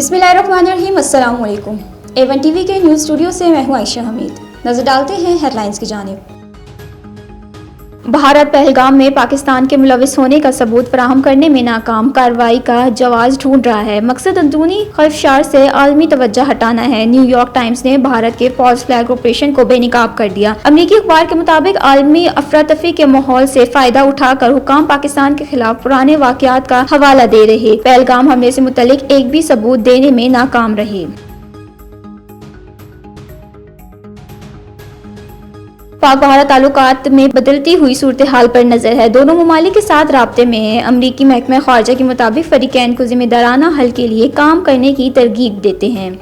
बिस्मिल्लाहिर्रहमानिर्रहीम, अस्सलाम वालेकुम। A1 TV के न्यूज़ स्टूडियो से मैं हूँ आयशा हमीद। नजर डालते हैं हेडलाइंस की जानिब। भारत पहलगाम में पाकिस्तान के मुलविस होने का सबूत फराहम करने में नाकाम, कार्रवाई का जवाज ढूंढ रहा है। मकसद अंदरूनी खदशात से आलमी तवज्जो हटाना है। न्यूयॉर्क टाइम्स ने भारत के फॉल्स फ्लैग ऑपरेशन को बेनकाब कर दिया। अमरीकी अखबार के मुताबिक आलमी अफरा तफरी के माहौल से फायदा उठाकर हुकाम पाकिस्तान के खिलाफ पुराने वाकयात का हवाला दे रहे। पहलगाम हमले से मुतल्लिक एक भी सबूत देने में नाकाम रहे। पाक भारत ताल्लुकात में बदलती हुई सूरत हाल पर नजर है। दोनों ममालिक के साथ राब्ते में है। अमरीकी महकमा खारजा के मुताबिक फरीकैन को जिम्मेदाराना हल के लिए काम करने की तरगीब देते हैं।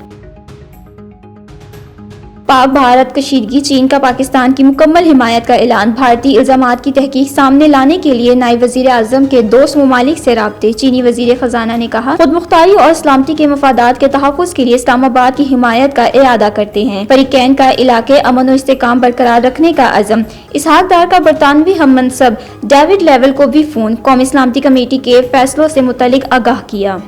पाक भारत कशीदगी, चीन का पाकिस्तान की मुकम्मल हिमायत का ऐलान। भारतीय इल्जामात की तहकीक सामने लाने के लिए नायब वजीर आजम के दोस्त ममालिक से राब्ते। चीनी वजीर खजाना ने कहा, खुद मुख्तारी और सलामती के मफादात के तहफ़्फ़ुज़ के लिए इस्लामाबाद की हिमायत का इरादा करते हैं। फरीकैन का इलाके अमन और इस्तेकाम बरकरार रखने का अज़म। इसहाक डार का बरतानवी हम मनसब डेविड लेवल को भी फोन, कौमी सलामती कमेटी के फैसलों से मुतल्लिक आगाह किया।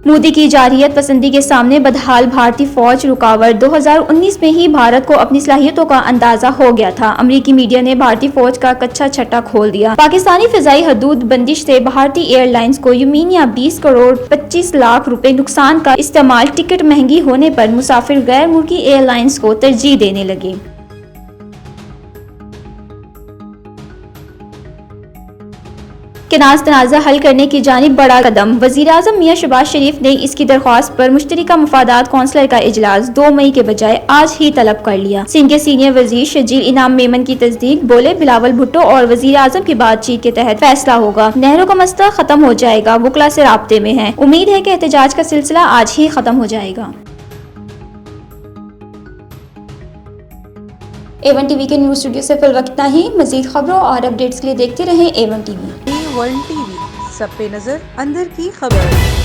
मोदी की जारहियत पसंदी के सामने बदहाल भारतीय फौज रुकावट। 2019 में ही भारत को अपनी सलाहियतों का अंदाजा हो गया था। अमरीकी मीडिया ने भारतीय फौज का कच्चा छट्टा खोल दिया। पाकिस्तानी फिजाई हदूद बंदिश से भारतीय एयरलाइंस को यमीनिया 20 करोड़ 25 लाख रुपए नुकसान का इस्तेमाल। टिकट महंगी होने पर मुसाफिर गैर मुल्की एयरलाइंस को तरजीह देने लगे। केनाज तनाज़ा हल करने की जानिब बड़ा कदम। वज़ीर-ए-आज़म मियां शहबाज शरीफ ने इसकी दरख्वास्त पर मुश्तरका मफादात कौंसलर का इजलास 2 मई के बजाय आज ही तलब कर लिया। सिंध के सीनियर वजीर शजील इनाम मेमन की तस्दीक। बोले, बिलावल भुट्टो और वज़ीर-ए-आज़म की बातचीत के तहत फैसला होगा। नहरों का मसला खत्म हो जाएगा। वुकला से राब्ते में है। उम्मीद है कि एहतजाज का सिलसिला आज ही खत्म हो जाएगा। A1 TV के न्यूज़ स्टूडियो से फिल वक्त इतना ही। मज़ीद खबरों और अपडेट्स के लिए देखते रहें A1 TV। A1 TV, सब पे नजर, अंदर की खबर।